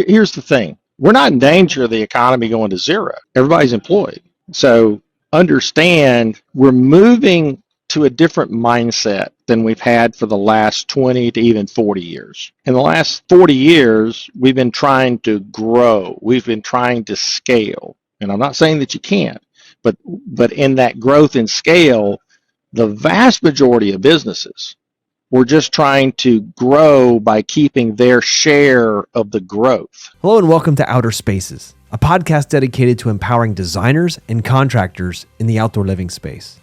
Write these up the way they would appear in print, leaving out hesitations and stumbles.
here's the thing. We're not in danger of the economy going to zero. Everybody's employed. So understand we're moving to a different mindset than we've had for the last 20 to even 40 years. In the last 40 years, we've been trying to grow. We've been trying to scale. And I'm not saying that you can't, but in that growth and scale, the vast majority of businesses were just trying to grow by keeping their share of the growth. Hello and welcome to Outer Spaces, a podcast dedicated to empowering designers and contractors in the outdoor living space.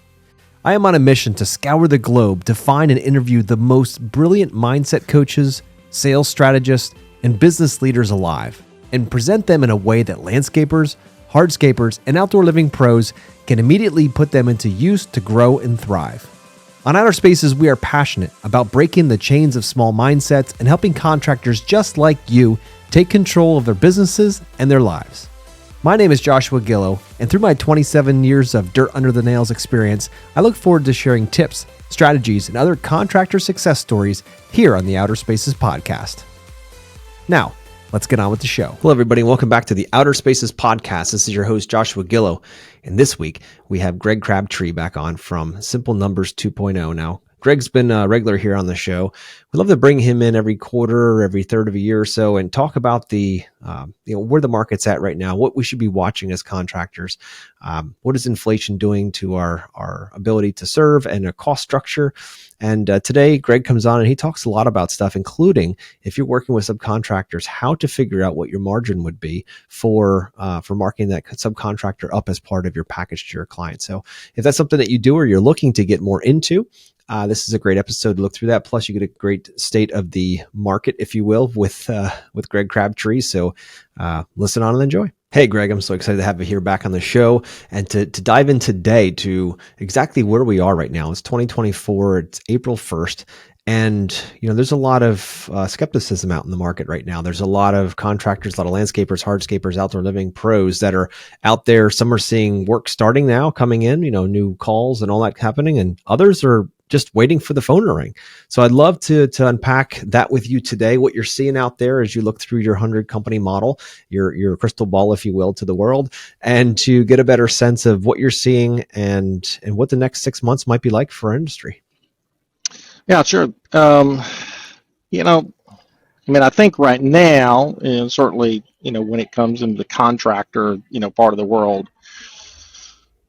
I am on a mission to scour the globe to find and interview the most brilliant mindset coaches, sales strategists, and business leaders alive, and present them in a way that landscapers, hardscapers, and outdoor living pros can immediately put them into use to grow and thrive. On Outer Spaces, we are passionate about breaking the chains of small mindsets and helping contractors just like you take control of their businesses and their lives. My name is Joshua Gillow, and through my 27 years of dirt under the nails experience, I look forward to sharing tips, strategies, and other contractor success stories here on the Outer Spaces podcast. Now, let's get on with the show. Hello, everybody, and welcome back to the Outer Spaces podcast. This is your host, Joshua Gillow, and this week we have Greg Crabtree back on from Simple Numbers 2.0. Now, Greg's been a regular here on the show. We love to bring him in every quarter or every third of a year or so and talk about the, where the market's at right now, what we should be watching as contractors, what is inflation doing to our ability to serve and a cost structure. And today, Greg comes on and he talks a lot about stuff, including if you're working with subcontractors, how to figure out what your margin would be for marking that subcontractor up as part of your package to your client. So if that's something that you do or you're looking to get more into, this is a great episode to look through that. Plus, you get a great state of the market, if you will, with Greg Crabtree. So listen on and enjoy. Hey, Greg, I'm so excited to have you here back on the show and to dive in today to exactly where we are right now. It's 2024. It's April 1st. And, there's a lot of skepticism out in the market right now. There's a lot of contractors, a lot of landscapers, hardscapers, outdoor living pros that are out there. Some are seeing work starting now, coming in, new calls and all that happening. And others are just waiting for the phone to ring. So I'd love to unpack that with you today, what you're seeing out there as you look through your 100 company model, your crystal ball, if you will, to the world, and to get a better sense of what you're seeing and what the next 6 months might be like for our industry. Yeah, sure. I think right now, and certainly, when it comes into the contractor, part of the world,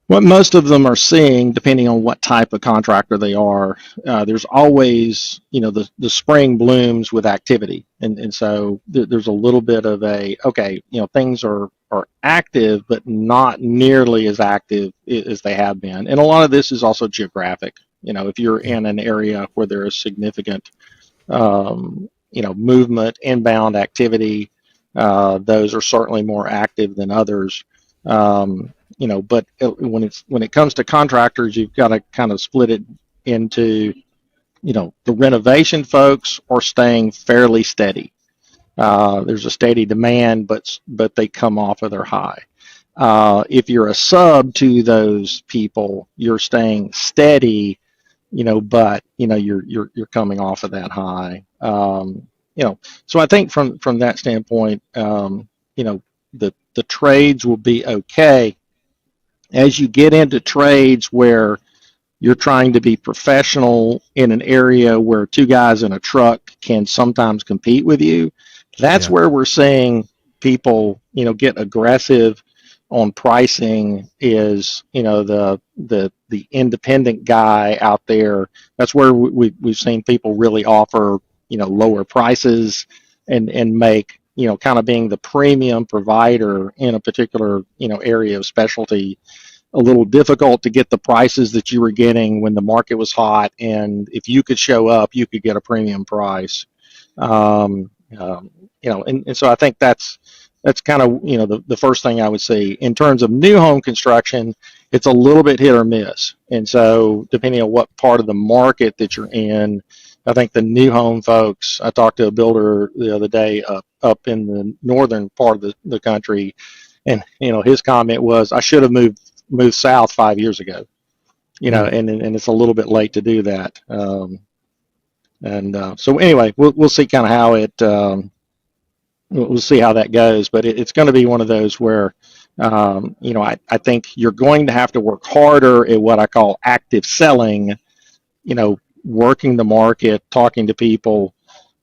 what most of them are seeing, depending on what type of contractor they are, there's always, the spring blooms with activity. And so there's a little bit of things are active, but not nearly as active as they have been. And a lot of this is also geographic. If you're in an area where there is significant, movement, inbound activity, those are certainly more active than others. But when it comes to contractors, you've got to kind of split it into, the renovation folks are staying fairly steady. There's a steady demand, but they come off of their high. If you're a sub to those people, you're staying steady, but you're coming off of that high. So I think from that standpoint, the trades will be okay. As you get into trades where you're trying to be professional in an area where two guys in a truck can sometimes compete with you, that's where we're seeing people, get aggressive on pricing. Is the independent guy out there. That's where we've seen people really offer lower prices and make kind of being the premium provider in a particular area of specialty a little difficult to get the prices that you were getting when the market was hot, and if you could show up, you could get a premium price. And so I think that's kind of the first thing I would see. In terms of new home construction, it's a little bit hit or miss, and so depending on what part of the market that you're in, I think the new home folks. I talked to a builder the other day up in the northern part of the country, and his comment was, "I should have moved south 5 years ago." And it's a little bit late to do that. So anyway, we'll see kind of how we'll see how that goes. But it's going to be one of those where, I think you're going to have to work harder at what I call active selling, working the market, talking to people,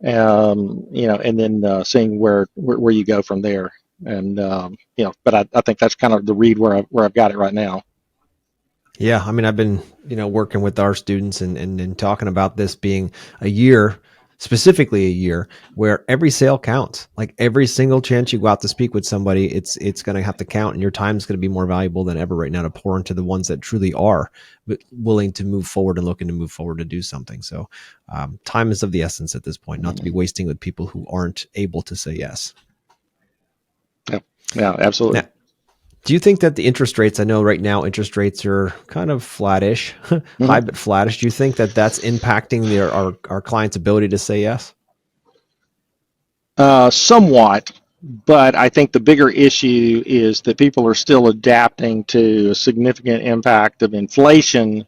and then seeing where you go from there. And, but I think that's kind of the read where I've got it right now. Yeah, I mean, I've been, working with our students and talking about this being a year, specifically a year where every sale counts. Like every single chance you go out to speak with somebody, it's going to have to count, and your time is going to be more valuable than ever right now to pour into the ones that truly are willing to move forward and looking to move forward to do something. So, time is of the essence at this point, not to be wasting with people who aren't able to say yes. Yeah, absolutely. Now, do you think that the interest rates, I know right now interest rates are kind of flattish, high but flattish. Do you think that that's impacting our clients' ability to say yes? Somewhat, but I think the bigger issue is that people are still adapting to a significant impact of inflation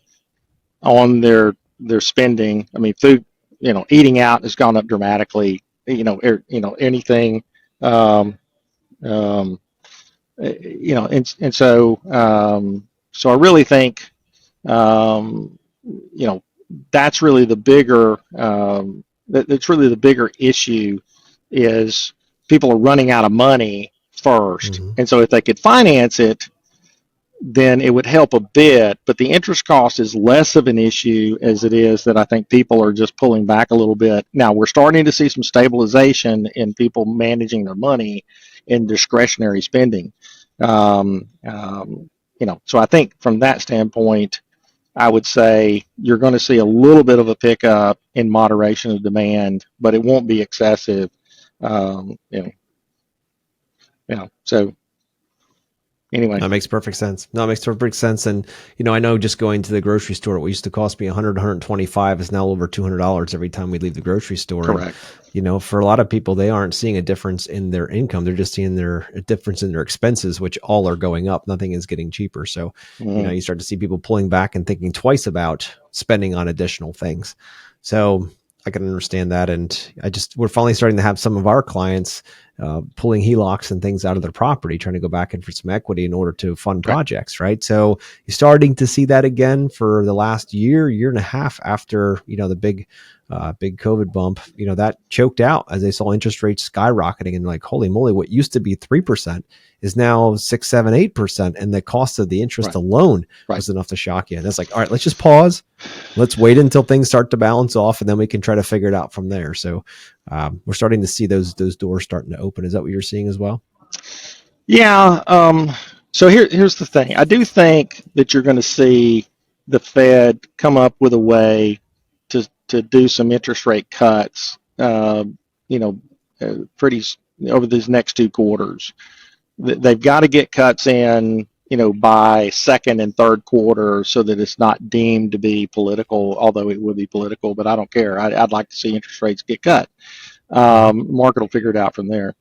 on their spending. I mean, food, eating out has gone up dramatically. Anything. Um, um, and so I really think, um, that's really the bigger that's really the bigger issue is people are running out of money first, and so if they could finance it, then it would help a bit. But the interest cost is less of an issue as it is that I think people are just pulling back a little bit. Now we're starting to see some stabilization in people managing their money in discretionary spending. So I think from that standpoint, I would say you're going to see a little bit of a pickup in moderation of demand, but it won't be excessive. Um, you know, So anyway, That makes perfect sense. No, it makes perfect sense. And, I know just going to the grocery store, what used to cost me 100, 125 is now over $200 every time we leave the grocery store. correct. And, for a lot of people, they aren't seeing a difference in their income. They're just seeing a difference in their expenses, which all are going up. Nothing is getting cheaper. So, you start to see people pulling back and thinking twice about spending on additional things. So I can understand that. And we're finally starting to have some of our clients pulling HELOCs and things out of their property, trying to go back in for some equity in order to fund projects, right? So you're starting to see that again for the last year and a half after, the big COVID bump, that choked out as they saw interest rates skyrocketing, and like, holy moly, what used to be 3% is now 6, 7, 8%. And the cost of the interest alone was enough to shock you. And it's like, all right, let's just pause. Let's wait until things start to balance off, and then we can try to figure it out from there. So we're starting to see those doors starting to open. Is that what you're seeing as well? Yeah. So here's the thing. I do think that you're going to see the Fed come up with a way to do some interest rate cuts, pretty over these next 2 quarters. They've got to get cuts in, by second and third quarter so that it's not deemed to be political, although it would be political, but I don't care. I'd like to see interest rates get cut. Market will figure it out from there.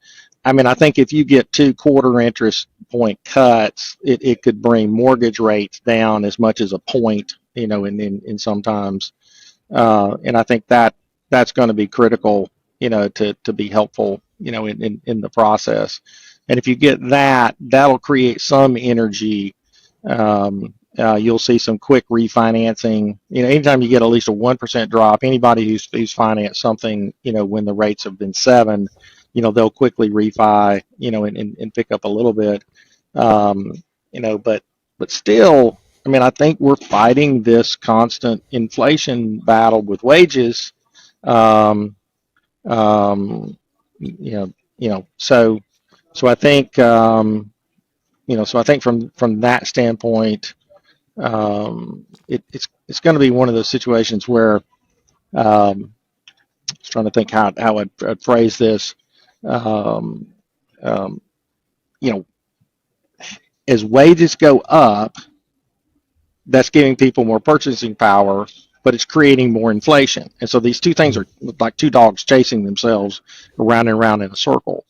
I mean, I think if you get 2 quarter interest point cuts, it could bring mortgage rates down as much as a point, in sometimes. And I think that's going to be critical, to be helpful, in the process. And if you get that, that'll create some energy. You'll see some quick refinancing. Anytime you get at least a 1% drop, anybody who's financed something, when the rates have been 7, they'll quickly refi, and pick up a little bit. But still, I mean, I think we're fighting this constant inflation battle with wages. Um, um, so I think, from that standpoint, it's going to be one of those situations where, I was trying to think how I'd phrase this. Um, um, as wages go up, that's giving people more purchasing power, but it's creating more inflation. And so these two things are like 2 dogs chasing themselves around and around in a circle.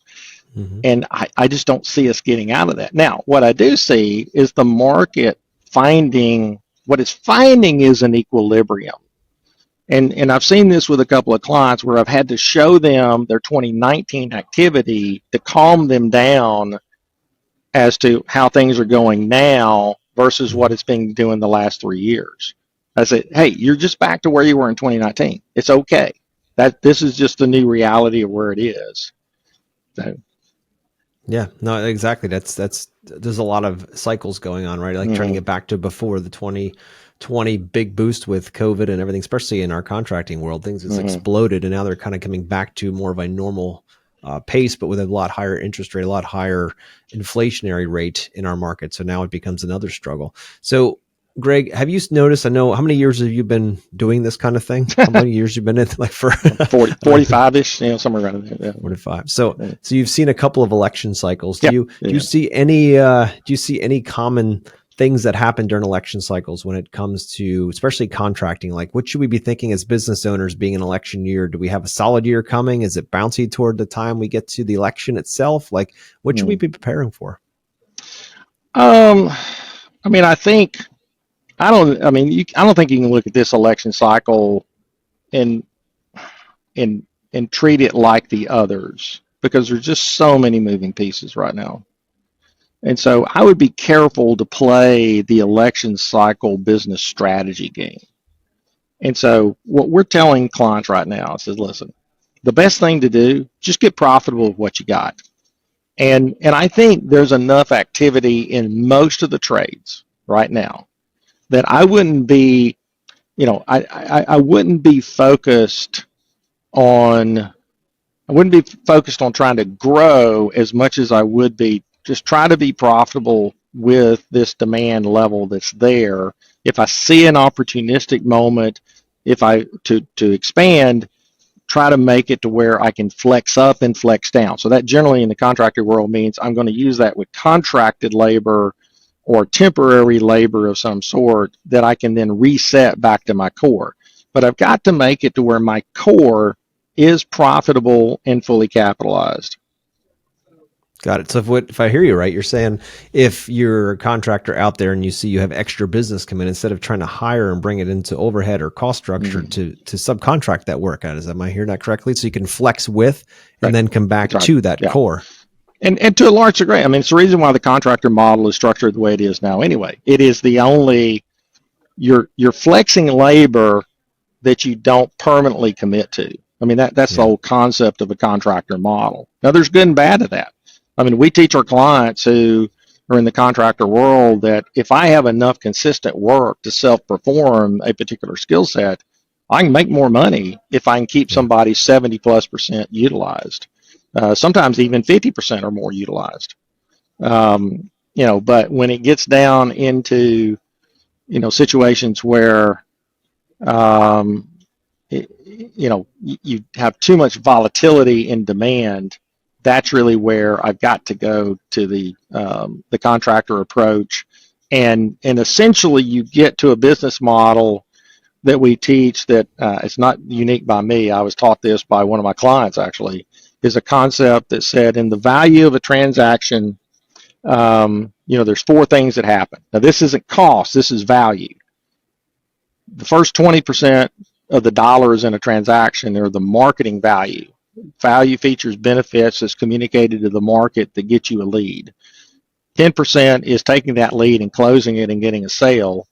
And I just don't see us getting out of that. Now, what I do see is the market finding is an equilibrium. And I've seen this with a couple of clients where I've had to show them their 2019 activity to calm them down as to how things are going now versus what it's been doing the last 3 years. I said, hey, you're just back to where you were in 2019. It's okay. That this is just the new reality of where it is. So, Yeah, no, exactly. That's there's a lot of cycles going on, right? Like trying to get back to before the 2020 big boost with COVID and everything, especially in our contracting world, things has exploded, and now they're kind of coming back to more of a normal pace, but with a lot higher interest rate, a lot higher inflationary rate in our market. So now it becomes another struggle. So, Greg, have you noticed? I know, how many years have you been doing this kind of thing? How many years you've been in, like, for 45-ish, somewhere around there. Yeah. 45. So you've seen a couple of election cycles. Do Yeah. you see any common things that happen during election cycles when it comes to, especially contracting? Like, what should we be thinking as business owners being an election year? Do we have a solid year coming? Is it bouncy toward the time we get to the election itself? Like, what should we be preparing for? I mean, I don't think you can look at this election cycle and treat it like the others, because there's just so many moving pieces right now. And so I would be careful to play the election cycle business strategy game. And so what we're telling clients right now is, listen, the best thing to do, just get profitable with what you got. And I think there's enough activity in most of the trades right now that I wouldn't be, I wouldn't be focused on trying to grow as much as I would be just try to be profitable with this demand level that's there. If I see an opportunistic moment, to expand, try to make it to where I can flex up and flex down. So that generally in the contractor world means I'm going to use that with contracted labor or temporary labor of some sort that I can then reset back to my core. But I've got to make it to where my core is profitable and fully capitalized. Got it. So if I hear you right, you're saying if you're a contractor out there and you see you have extra business come in, instead of trying to hire and bring it into overhead or cost structure to subcontract that work out. Am I hearing that correctly? So you can flex with and then come back to that core. And to a large degree, I mean, it's the reason why the contractor model is structured the way it is now anyway. It is the only, you're flexing labor that you don't permanently commit to. I mean, that's the whole concept of a contractor model. Now, there's good and bad to that. I mean, we teach our clients who are in the contractor world that if I have enough consistent work to self-perform a particular skill set, I can make more money if I can keep somebody 70+% utilized. Sometimes even 50% or more utilized. But when it gets down into, situations where, you have too much volatility in demand, that's really where I've got to go to the contractor approach, and essentially you get to a business model that we teach that it's not unique by me. I was taught this by one of my clients, actually, is a concept that said in the value of a transaction, there's four things that happen. Now, this isn't cost, this is value. The first 20% of the dollars in a transaction are the marketing value. Value, features, benefits that's communicated to the market that gets you a lead. 10% is taking that lead and closing it and getting a sale.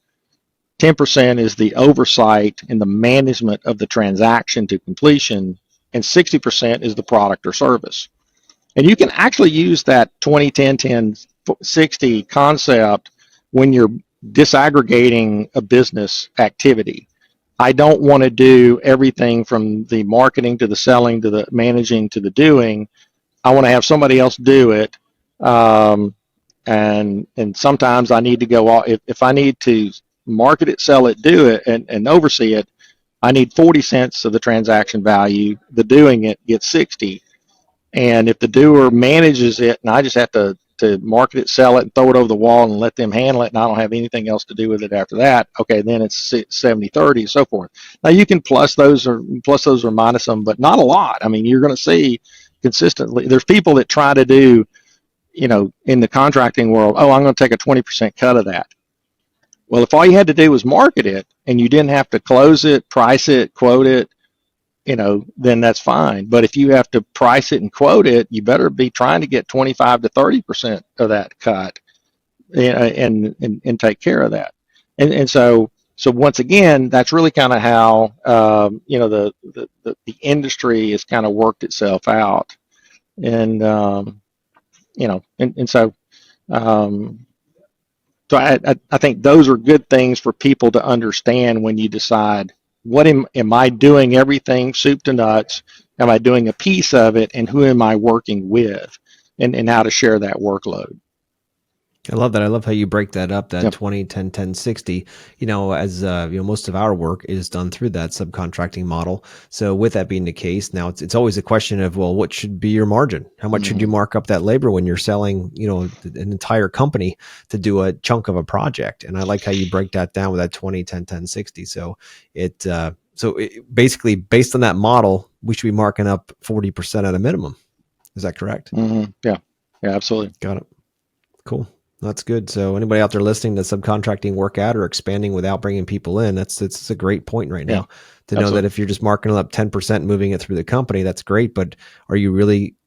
10% is the oversight and the management of the transaction to completion, and 60% is the product or service. And you can actually use that 20-10-10-60 concept when you're disaggregating a business activity. I don't want to do everything from the marketing to the selling to the managing to the doing. I want to have somebody else do it. And sometimes I need to go, if I need to market it, sell it, do it, and oversee it, I need 40 cents of the transaction value. The doing it gets 60. And if the doer manages it and I just have to market it, sell it, and throw it over the wall and let them handle it, and I don't have anything else to do with it after that, okay, then it's 70-30 and so forth. Now you can plus those or minus them, but not a lot. I mean, you're going to see consistently, there's people that try to do, in the contracting world, I'm going to take a 20% cut of that. Well, if all you had to do was market it and you didn't have to close it, price it, quote it, then that's fine. But if you have to price it and quote it, you better be trying to get 25 to 30% of that cut, and take care of that. And so once again, that's really kind of how the industry has kind of worked itself out, and and so um, I think those are good things for people to understand when you decide what am I doing everything soup to nuts? Am I doing a piece of it, and who am I working with, and how to share that workload? I love that. I love how you break that up, that Yep. 20, 10, 10, 60. As most of our work is done through that subcontracting model. So with that being the case, now it's always a question of, well, what should be your margin? How much should you mark up that labor when you're selling, an entire company to do a chunk of a project? And I like how you break that down with that 20, 10, 10, 60. So basically based on that model, we should be marking up 40% at a minimum. Is that correct? Mm-hmm. Yeah, absolutely. Got it. Cool. That's good. So anybody out there listening to subcontracting work out or expanding without bringing people in, it's a great point right now to know that if you're just marking up 10%, moving it through the company, that's great. But are you really,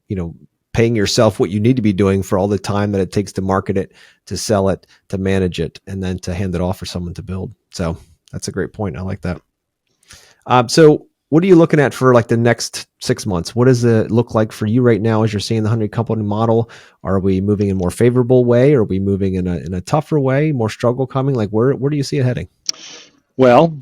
paying yourself what you need to be doing for all the time that it takes to market it, to sell it, to manage it, and then to hand it off for someone to build? So that's a great point. I like that. So what are you looking at for like the next 6 months? What does it look like for you right now as you're seeing the 100 company model? Are we moving in a more favorable way? Are we moving in a tougher way? More struggle coming? Like where do you see it heading? Well,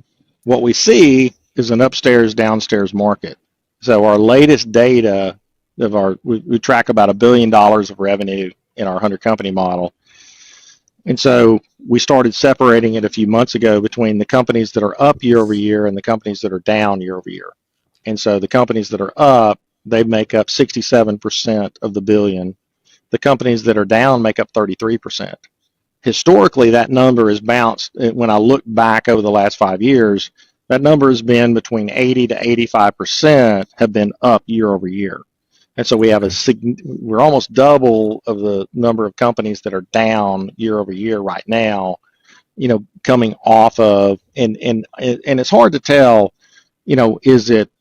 what we see is an upstairs downstairs market. So our latest data we track about $1 billion of revenue in our 100 company model. And so we started separating it a few months ago between the companies that are up year over year and the companies that are down year over year. And so the companies that are up, they make up 67% of the billion. The companies that are down make up 33%. Historically, that number has bounced. When I look back over the last 5 years, that number has been between 80 to 85% have been up year over year. And so we have we're almost double of the number of companies that are down year over year right now, coming off of, and it's hard to tell, is it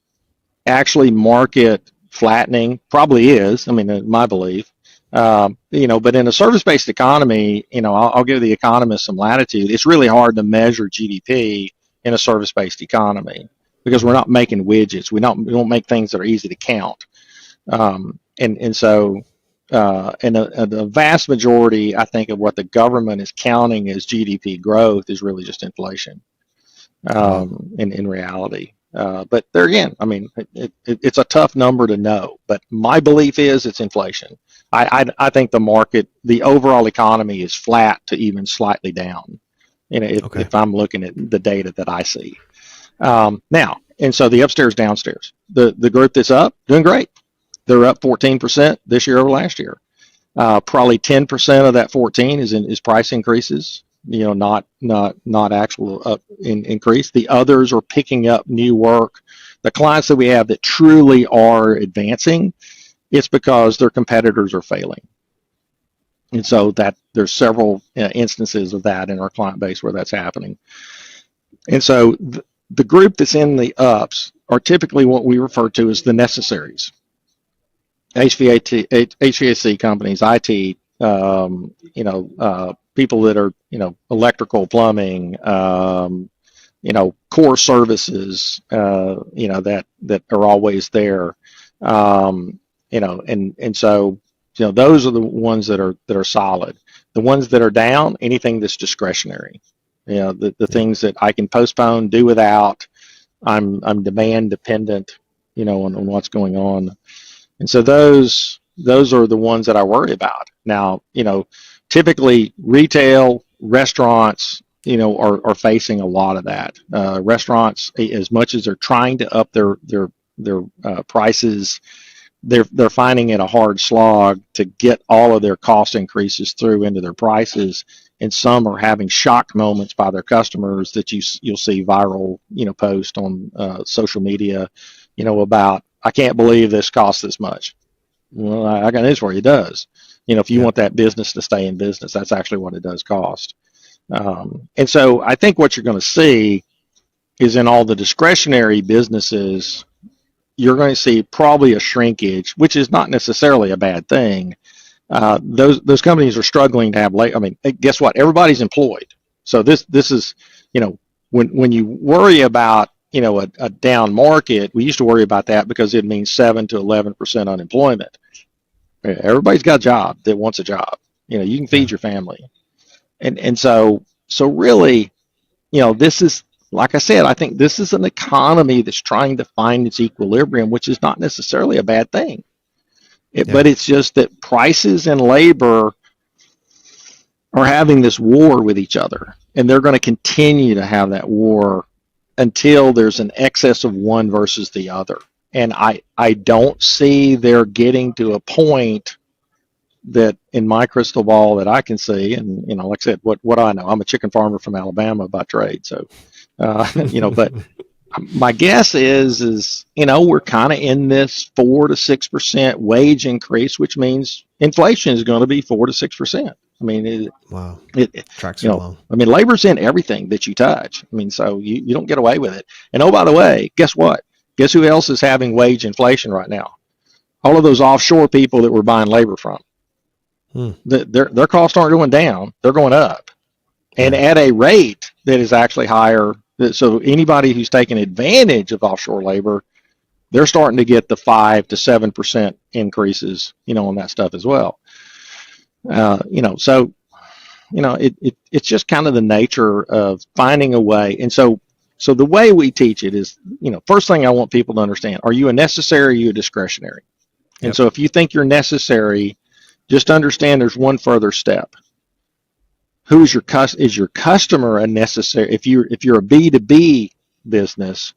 actually market flattening? Probably is. I mean, my belief. But in a service-based economy, I'll give the economists some latitude. It's really hard to measure GDP in a service-based economy because we're not making widgets. We don't make things that are easy to count. The vast majority, I think, of what the government is counting as GDP growth is really just inflation. In reality. But there again, I mean, it's a tough number to know. But my belief is it's inflation. I think the overall economy is flat to even slightly down. If I'm looking at the data that I see now, and so the upstairs downstairs, the group that's up doing great. They're up 14% this year over last year. Probably 10% of that 14 is price increases. Not actual increase. The others are picking up new work. The clients that we have that truly are advancing, it's because their competitors are failing. And so that there's several instances of that in our client base where that's happening. And so the group that's in the ups are typically what we refer to as the necessaries. HVAC companies, IT, people that are, electrical, plumbing, core services, that are always there, and so, those are the ones that are solid. The ones that are down, anything that's discretionary, the things that I can postpone, do without. I'm demand dependent, on what's going on. And so those are the ones that I worry about. Now, typically retail, restaurants, are facing a lot of that. Restaurants, as much as they're trying to up their prices, they're finding it a hard slog to get all of their cost increases through into their prices. And some are having shock moments by their customers that you'll see viral, post on social media, about, I can't believe this costs this much. Well, I got news for you. It does. If you want that business to stay in business, that's actually what it does cost. And so I think what you're going to see is in all the discretionary businesses, you're going to see probably a shrinkage, which is not necessarily a bad thing. Those companies are struggling to have I mean, guess what? Everybody's employed. So this is, you know, when you worry about, you know, a down market, we used to worry about that because it means 7 to 11% unemployment. Everybody's got a job that wants a job. You know, you can feed your family, and so really, you know, this is, like I said, I think this is an economy that's trying to find its equilibrium, which is not necessarily a bad thing. But it's just that prices and labor are having this war with each other, and they're going to continue to have that war until there's an excess of one versus the other. And I don't see they're getting to a point that in my crystal ball that I can see, and you know, like I said, what do I know? I'm a chicken farmer from Alabama by trade, so you know, but my guess is you know, we're kind of in this 4 to 6% wage increase, which means inflation is going to be 4 to 6%. I mean, Wow. Tracks you know, along. I mean, labor's in everything that you touch. I mean, so you don't get away with it. And oh, by the way, guess what? Guess who else is having wage inflation right now? All of those offshore people that we're buying labor from. Their costs aren't going down; they're going up, and at a rate that is actually higher. So anybody who's taking advantage of offshore labor, they're starting to get the 5 to 7% increases, you know, on that stuff as well. You know, so you know, it's just kind of the nature of finding a way. And so the way we teach it is, you know, first thing I want people to understand: are you a necessary? Or are you a discretionary? And so if you think you're necessary, just understand there's one further step. Who is your customer a necessary? If you're a B2B business,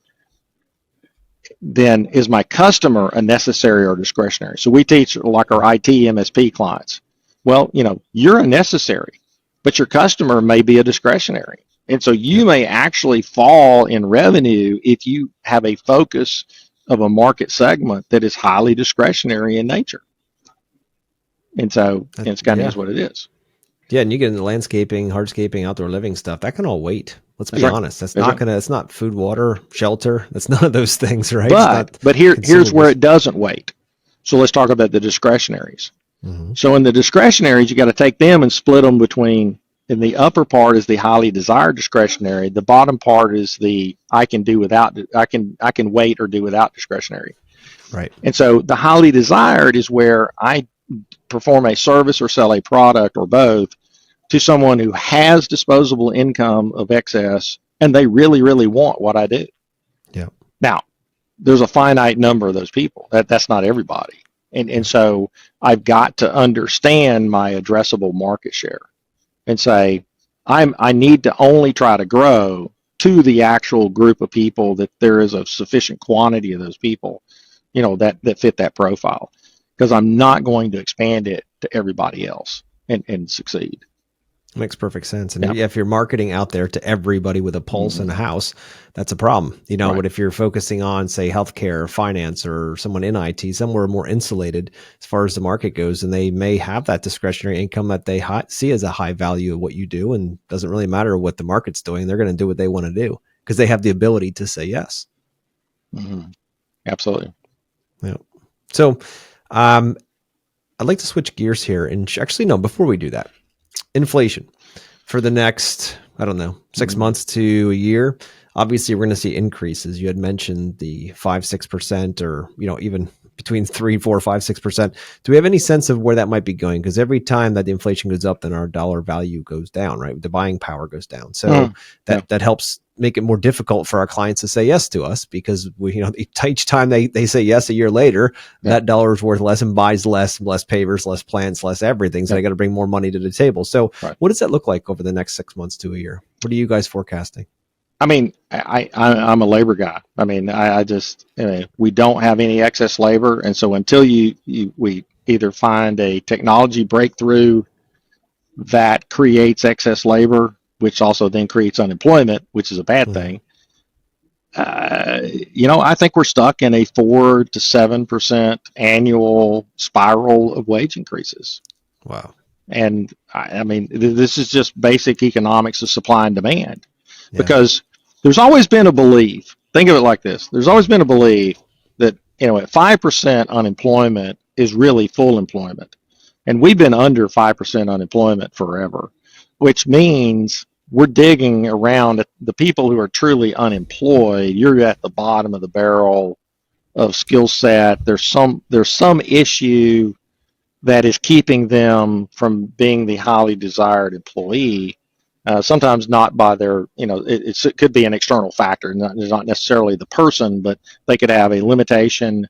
then is my customer a necessary or discretionary? So we teach like our IT MSP clients. Well, you know, you're a necessary, but your customer may be a discretionary. And so you may actually fall in revenue if you have a focus of a market segment that is highly discretionary in nature. And so it's kind of is what it is. Yeah, and you get into landscaping, hardscaping, outdoor living stuff. That can all wait. Let's be honest. That's not gonna. It's not food, water, shelter. That's none of those things, right? But here's where it doesn't wait. So let's talk about the discretionaries. Mm-hmm. So in the discretionaries, you got to take them and split them between. In the upper part is the highly desired discretionary. The bottom part is the I can do without. I can wait or do without discretionary. Right. And so the highly desired is where I perform a service or sell a product or both to someone who has disposable income of excess and they really, really want what I do. Yeah. Now, there's a finite number of those people. That's not everybody. And so I've got to understand my addressable market share and say, I need to only try to grow to the actual group of people that there is a sufficient quantity of those people, you know, that fit that profile. Because I'm not going to expand it to everybody else and succeed. Makes perfect sense. And if you're marketing out there to everybody with a pulse in a house, that's a problem. You know, but if you're focusing on, say, healthcare or finance or someone in IT, somewhere more insulated as far as the market goes, and they may have that discretionary income that they see as a high value of what you do, and doesn't really matter what the market's doing. They're going to do what they want to do because they have the ability to say yes. Mm-hmm. Absolutely. Yeah. So, I'd like to switch gears here and actually, no, before we do that, inflation for the next, I don't know, 6 months to a year. Obviously, we're going to see increases. You had mentioned the 5-6%, or, you know, even between 3, 4, 5, 6%. Do we have any sense of where that might be going? Because every time that the inflation goes up, then our dollar value goes down, right? The buying power goes down. So that helps make it more difficult for our clients to say yes to us, because we, you know, each time they say yes a year later, that dollar is worth less and buys less pavers, less plants, less everything. So they got to bring more money to the table. So what does that look like over the next 6 months to a year? What are you guys forecasting? I mean, I'm a labor guy. I mean, I just, you know, we don't have any excess labor. And so until we either find a technology breakthrough that creates excess labor, which also then creates unemployment, which is a bad thing. You know, I think we're stuck in a 4 to 7% annual spiral of wage increases. Wow. And I mean, this is just basic economics of supply and demand, Yeah. because there's always been a belief. Think of it like this: there's always been a belief that at 5% unemployment is really full employment, and we've been under 5% unemployment forever, which means we're digging around the people who are truly unemployed. You're at the bottom of the barrel of skill set. There's some issue that is keeping them from being the highly desired employee. Sometimes not by their, it could be an external factor, not necessarily the person, but they could have a limitation,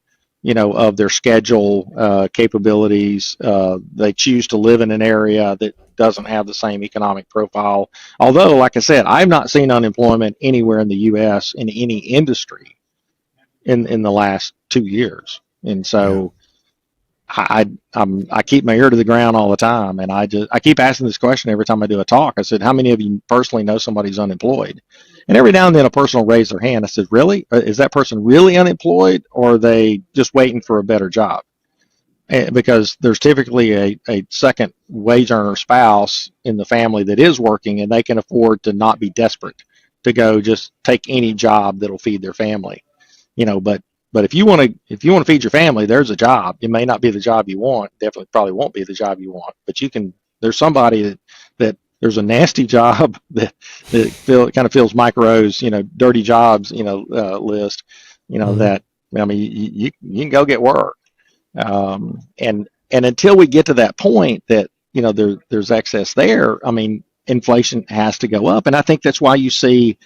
of their schedule capabilities. They choose to live in an area that doesn't have the same economic profile. Although, like I said, I've not seen unemployment anywhere in the U.S. in any industry in the last 2 years, and so. I keep my ear to the ground all the time, and I keep asking this question every time I do a talk. I said, "How many of you personally know somebody who's unemployed?" And every now and then a person will raise their hand. I said, "Really? Is that person really unemployed, or are they just waiting for a better job?" Because there's typically a second wage earner spouse in the family that is working, and they can afford to not be desperate to go just take any job that'll feed their family. But if you want to feed your family, there's a job. It may not be the job you want. Definitely probably won't be the job you want. But you can. There's somebody that there's a nasty job that kind of fills Mike Rowe's dirty jobs list. That, I mean, you can go get work. And until we get to that point that there's excess there, I mean, inflation has to go up. And I think that's why you see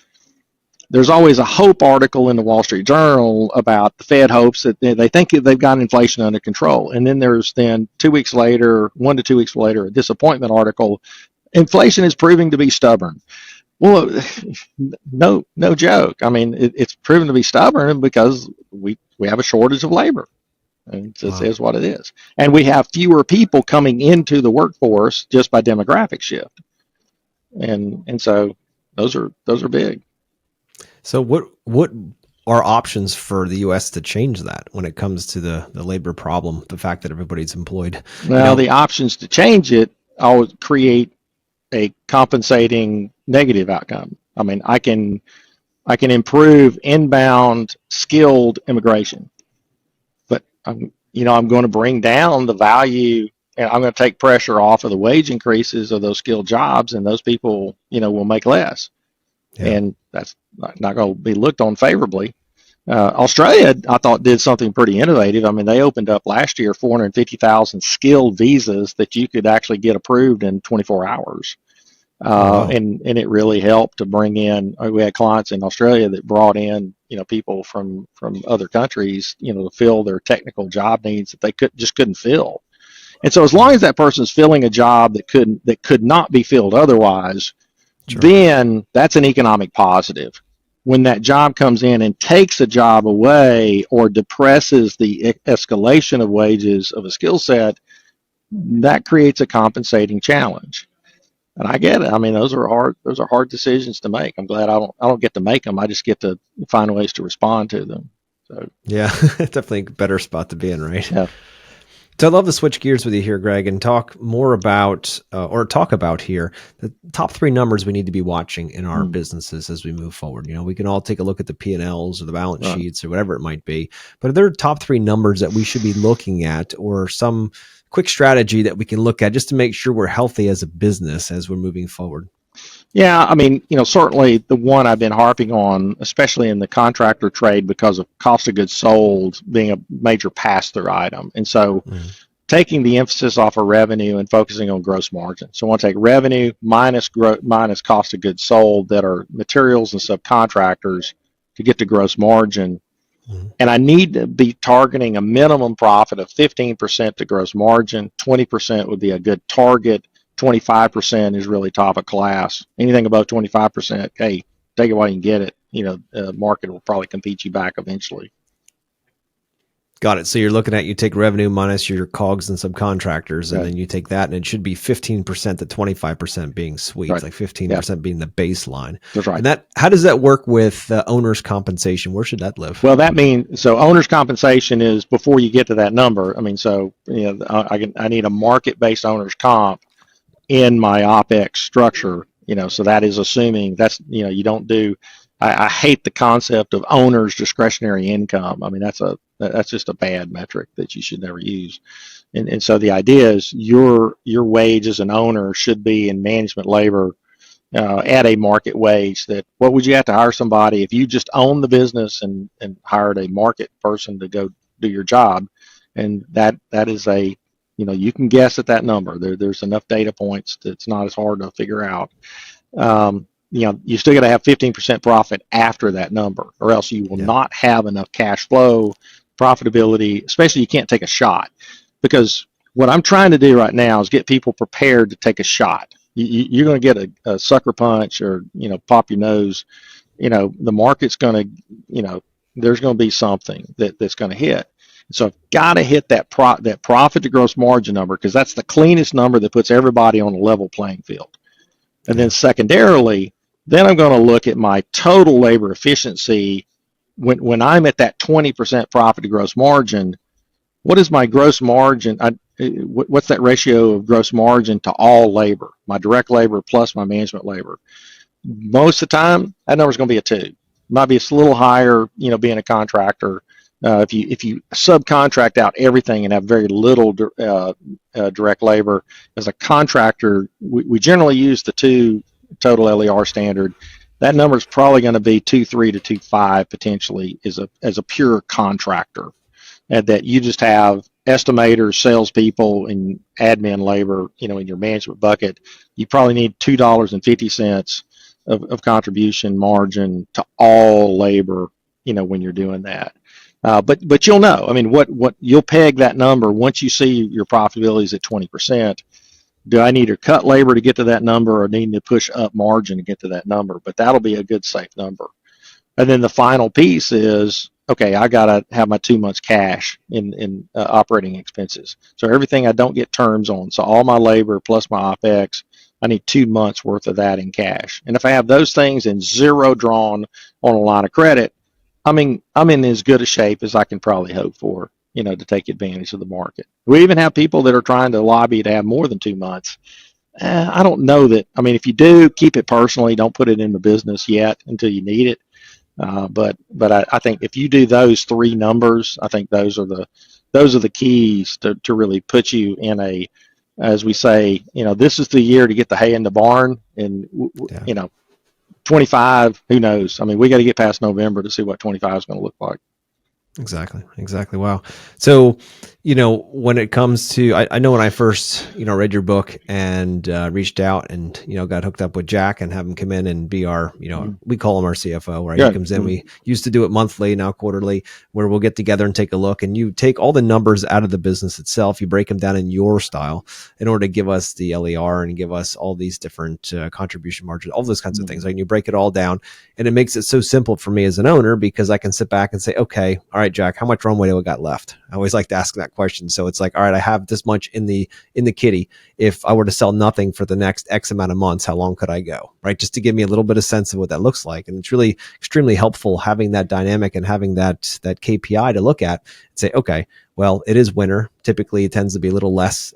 there's always a hope article in the Wall Street Journal about the Fed hopes that they think they've got inflation under control. And then there's 2 weeks later, 1 to 2 weeks later, a disappointment article. Inflation is proving to be stubborn. Well, no joke. I mean, it's proven to be stubborn because we have a shortage of labor. And it just is what it is. And we have fewer people coming into the workforce just by demographic shift. And so those are big. So what are options for the U.S. to change that when it comes to the labor problem, the fact that everybody's employed? Well, the options to change it always create a compensating negative outcome. I mean, I can improve inbound skilled immigration, but I'm going to bring down the value, and I'm going to take pressure off of the wage increases of those skilled jobs, and those people, will make less. Yeah. And that's not going to be looked on favorably. Australia, I thought, did something pretty innovative. I mean, they opened up last year 450,000 skilled visas that you could actually get approved in 24 hours. Wow. And it really helped to bring in. We had clients in Australia that brought in, people from other countries, to fill their technical job needs that they couldn't fill. And so as long as that person's filling a job that could not be filled otherwise, sure, then that's an economic positive. When that job comes in and takes a job away or depresses the escalation of wages of a skill set, that creates a compensating challenge. And I get it. I mean, those are hard decisions to make. I'm glad I don't get to make them. I just get to find ways to respond to them. So yeah, definitely a better spot to be in, right? Yeah. So I'd love to switch gears with you here, Greg, and talk more about, talk about here, the top 3 numbers we need to be watching in our businesses as we move forward. We can all take a look at the P&Ls or the balance sheets or whatever it might be, but are there top 3 numbers that we should be looking at, or some quick strategy that we can look at just to make sure we're healthy as a business as we're moving forward? Yeah, I mean, certainly the one I've been harping on, especially in the contractor trade, because of cost of goods sold being a major pass-through item. And so taking the emphasis off of revenue and focusing on gross margin. So I want to take revenue minus cost of goods sold that are materials and subcontractors to get to gross margin. And I need to be targeting a minimum profit of 15% to gross margin. 20% would be a good target. 25% is really top of class. Anything above 25%, hey, take it while you can get it. The market will probably compete you back eventually. Got it. So you're looking at, you take revenue minus your COGS and subcontractors, and then you take that, and it should be 15% to 25% being sweet, like 15% being the baseline. That's right. And how does that work with owner's compensation? Where should that live? Well, so owner's compensation is before you get to that number. I mean, so I need a market-based owner's comp in my OPEX structure, so that is assuming that's, you don't do, I hate the concept of owner's discretionary income. I mean, that's just a bad metric that you should never use. And so the idea is your wage as an owner should be in management labor at a market wage. That what would you have to hire somebody if you just owned the business and hired a market person to go do your job? And that is you can guess at that number. There's enough data points that it's not as hard to figure out. You still got to have 15% profit after that number, or else you will not have enough cash flow, profitability, especially you can't take a shot. Because what I'm trying to do right now is get people prepared to take a shot. You're going to get a sucker punch or, pop your nose. The market's going to, there's going to be something that's going to hit. So I've got to hit that profit to gross margin number, because that's the cleanest number that puts everybody on a level playing field. And then secondarily, then I'm going to look at my total labor efficiency. When I'm at that 20% profit to gross margin, what is my gross margin? What's that ratio of gross margin to all labor, my direct labor plus my management labor? Most of the time, that number is going to be a 2. It might be a little higher, being a contractor. If you subcontract out everything and have very little direct labor, as a contractor, we generally use the 2 total LER standard. That number is probably going to be 2.3 to 2.5 potentially as a pure contractor, and that you just have estimators, salespeople, and admin labor, in your management bucket. You probably need $2.50 of contribution margin to all labor, when you're doing that. But you'll know. I mean, what you'll peg that number once you see your profitability is at 20%. Do I need to cut labor to get to that number, or need to push up margin to get to that number? But that'll be a good safe number. And then the final piece is, okay, I got to have my 2 months cash in operating expenses. So everything I don't get terms on, so all my labor plus my OPEX, I need 2 months worth of that in cash. And if I have those things and 0 drawn on a line of credit, I'm in as good a shape as I can probably hope for, to take advantage of the market. We even have people that are trying to lobby to have more than 2 months. I don't know that. I mean, if you do, keep it personally. Don't put it in the business yet until you need it. But I think if you do those 3 numbers, I think those are the keys to really put you in a, as we say, this is the year to get the hay in the barn. And 25, who knows? I mean, we got to get past November to see what 25 is going to look like. Exactly. Wow. So, when it comes to, I know when I first, read your book and reached out and, got hooked up with Jack and have him come in and be our, we call him our CFO, right? He comes in, we used to do it monthly, now quarterly, where we'll get together and take a look, and you take all the numbers out of the business itself, you break them down in your style in order to give us the LER and give us all these different contribution margins, all those kinds of things. Like, you break it all down, and it makes it so simple for me as an owner, because I can sit back and say, okay, all right, Jack, how much runway do I got left? I always like to ask that question. So it's like, all right, I have this much in the kitty. If I were to sell nothing for the next X amount of months, how long could I go? Right. Just to give me a little bit of sense of what that looks like. And it's really extremely helpful having that dynamic and having that KPI to look at and say, okay, well, it is winter. Typically, it tends to be a little less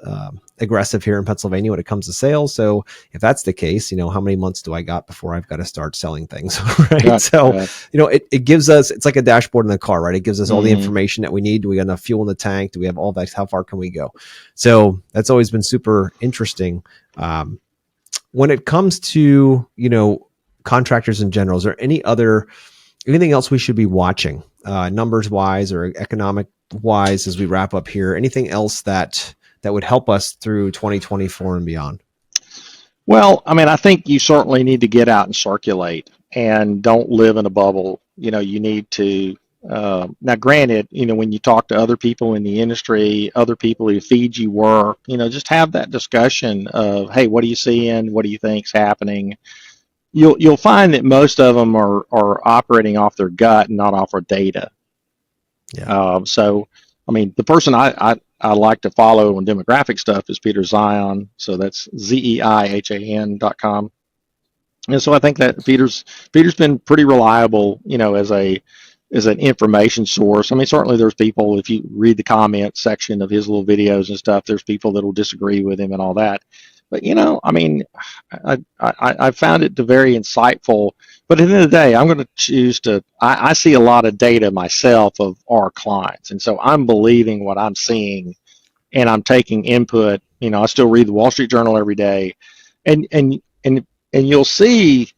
aggressive here in Pennsylvania when it comes to sales. So if that's the case, how many months do I got before I've got to start selling things? Right. Yeah, so, it gives us, it's like a dashboard in the car, right? It gives us all the information that we need. Do we got enough fuel in the tank? Do we have all that? How far can we go? So that's always been super interesting. When it comes to, contractors in general, is there anything else we should be watching, numbers wise or economic wise, as we wrap up here? Anything else that would help us through 2024 and beyond? Well, I mean, I think you certainly need to get out and circulate, and don't live in a bubble. You need to, now granted, when you talk to other people in the industry, other people who feed you work, just have that discussion of, hey, what are you seeing? What do you think's happening? You'll find that most of them are operating off their gut and not off our data. Yeah. So, I mean, the person I like to follow on demographic stuff is Peter Zeihan. So that's ZEIHAN.com. And so I think that Peter's been pretty reliable, as an information source. I mean, certainly there's people, if you read the comment section of his little videos and stuff, there's people that will disagree with him and all that. But I mean, I found it to very insightful. But at the end of the day, I'm going to choose to. I see a lot of data myself of our clients, and so I'm believing what I'm seeing, and I'm taking input. I still read the Wall Street Journal every day, and you'll see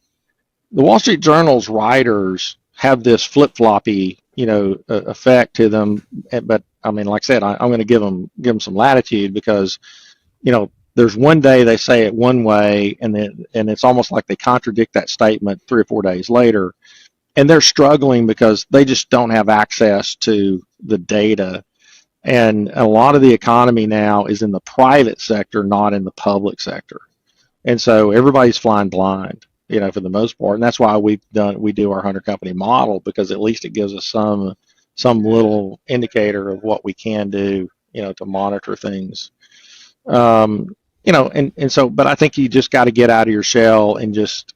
the Wall Street Journal's writers have this flip floppy, effect to them. But I mean, like I said, I'm going to give them some latitude because there's one day they say it one way, and it's almost like they contradict that statement 3 or 4 days later, and they're struggling because they just don't have access to the data. And a lot of the economy now is in the private sector, not in the public sector. And so everybody's flying blind, for the most part. And that's why we do our 100 company model, because at least it gives us some little indicator of what we can do, to monitor things. And so, but I think you just got to get out of your shell and just,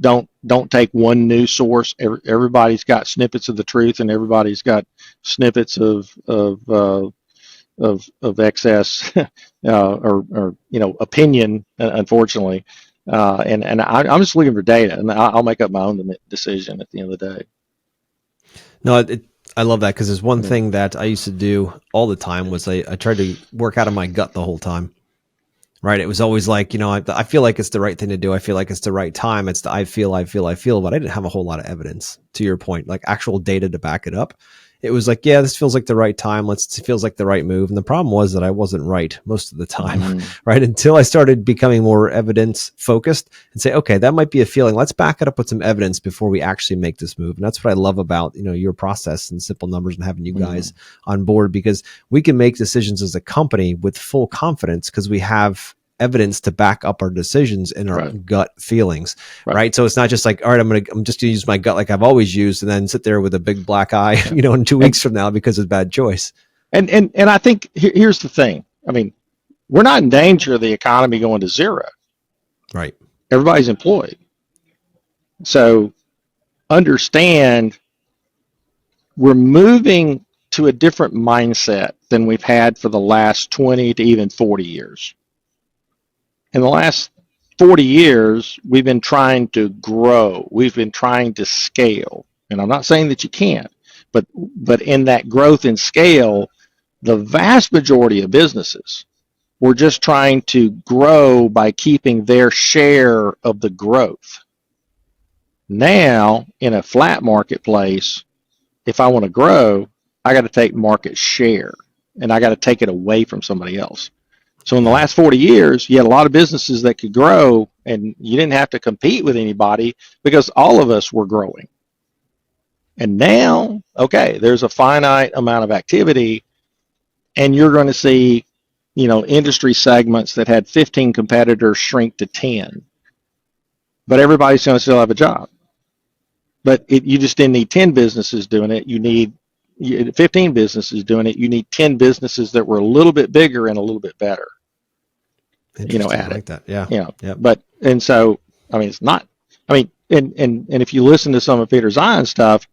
don't take one news source. Everybody's got snippets of the truth, and everybody's got snippets of excess or opinion, unfortunately. And I'm just looking for data, and I'll make up my own decision at the end of the day. No, I love that, because there's one thing that I used to do all the time was I tried to work out of my gut the whole time. Right. It was always like, I feel like it's the right thing to do. I feel like it's the right time. It's the I feel, but I didn't have a whole lot of evidence, to your point, like actual data to back it up. It was like, yeah, this feels like the right time. It feels like the right move. And the problem was that I wasn't right most of the time, right? Until I started becoming more evidence focused and say, okay, that might be a feeling. Let's back it up with some evidence before we actually make this move. And that's what I love about, your process and simple numbers and having you guys on board, because we can make decisions as a company with full confidence because we have evidence to back up our decisions and our gut feelings, right? So it's not just like, all right, I'm just gonna use my gut like I've always used, and then sit there with a big black eye, in 2 weeks from now because of bad choice. And I think here's the thing. I mean, we're not in danger of the economy going to zero. Right. Everybody's employed. So understand we're moving to a different mindset than we've had for the last 20 to even 40 years. In the last 40 years, we've been trying to grow. We've been trying to scale. And I'm not saying that you can't, but in that growth and scale, the vast majority of businesses were just trying to grow by keeping their share of the growth. Now, in a flat marketplace, if I want to grow, I got to take market share, and I got to take it away from somebody else. So in the last 40 years, you had a lot of businesses that could grow, and you didn't have to compete with anybody because all of us were growing. And now, okay, there's a finite amount of activity, and you're going to see, industry segments that had 15 competitors shrink to 10. But everybody's going to still have a job. But you just didn't need 10 businesses doing it. You need 15 businesses doing it. You need 10 businesses that were a little bit bigger and a little bit better. At I like that. Yeah. Yep. But, and so, I mean, it's not, I mean, and if you listen to some of Peter Zion's stuff,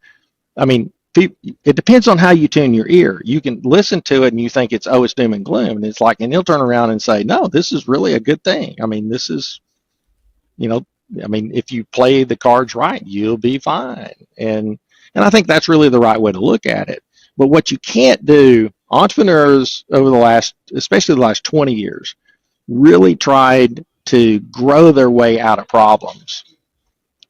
I mean, it depends on how you tune your ear. You can listen to it and you think it's doom and gloom. And it's like, and he'll turn around and say, no, this is really a good thing. I mean, this is, if you play the cards right, you'll be fine. And I think that's really the right way to look at it. But what you can't do, entrepreneurs over especially the last 20 years, really tried to grow their way out of problems.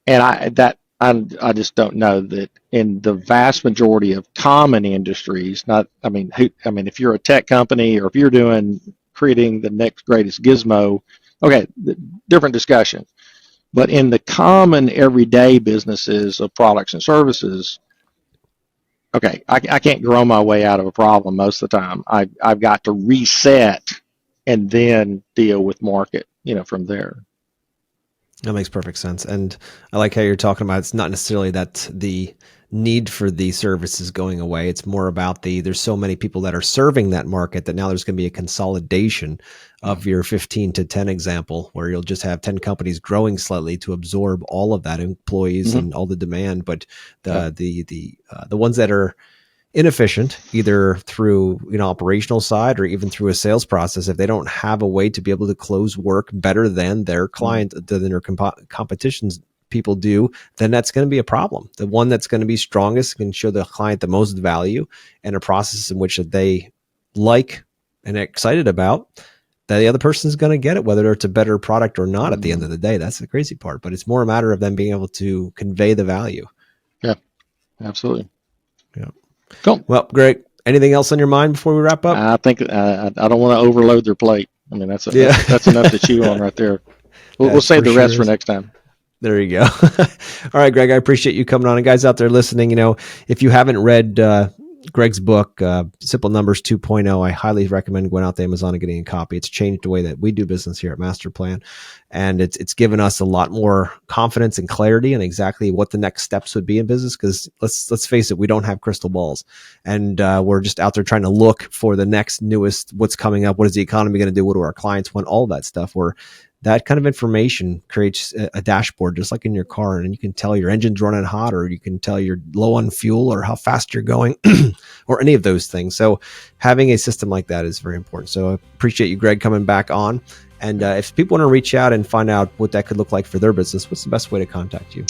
And I just don't know that in the vast majority of common industries, if you're a tech company or if you're creating the next greatest gizmo, okay, different discussion. But in the common everyday businesses of products and services, okay, I can't grow my way out of a problem most of the time. I've got to reset and then deal with market, from there. That makes perfect sense. And I like how you're talking about it's not necessarily that the need for the service is going away. It's more about there's so many people that are serving that market that now there's going to be a consolidation of your 15 to 10 example, where you'll just have 10 companies growing slightly to absorb all of that employees and all the demand. But the ones that are inefficient, either through operational side or even through a sales process, if they don't have a way to be able to close work better than their client, than their competitions people do, then that's going to be a problem. The one that's going to be strongest can show the client the most value and a process in which they like and excited about, that the other person is going to get it, whether it's a better product or not. At the end of the day, that's the crazy part. But it's more a matter of them being able to convey the value. Yeah, absolutely. Yeah. Cool. Well, Greg, anything else on your mind before we wrap up? I think I don't want to overload their plate. I mean, that's enough to chew on right there. We'll save the rest for next time. There you go. All right, Greg, I appreciate you coming on. And guys out there listening, if you haven't read Greg's book, Simple Numbers 2.0, I highly recommend going out to Amazon and getting a copy. It's changed the way that we do business here at Master Plan. And it's given us a lot more confidence and clarity on exactly what the next steps would be in business. Because let's face it, we don't have crystal balls. And we're just out there trying to look for the next newest, what's coming up, what is the economy going to do, what do our clients want, all that stuff. That kind of information creates a dashboard, just like in your car, and you can tell your engine's running hot, or you can tell you're low on fuel, or how fast you're going, or any of those things. So having a system like that is very important. So I appreciate you, Greg, coming back on. And if people want to reach out and find out what that could look like for their business, what's the best way to contact you?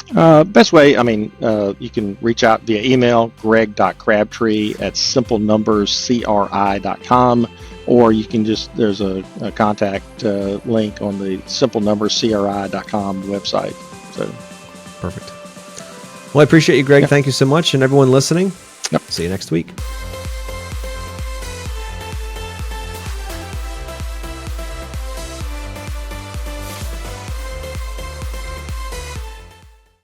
Best way, you can reach out via email, greg.crabtree@simplenumberscri.com. Or you can there's a contact link on the simplenumberscri.com website. So perfect. Well, I appreciate you, Greg. Thank you so much. And everyone listening, see you next week.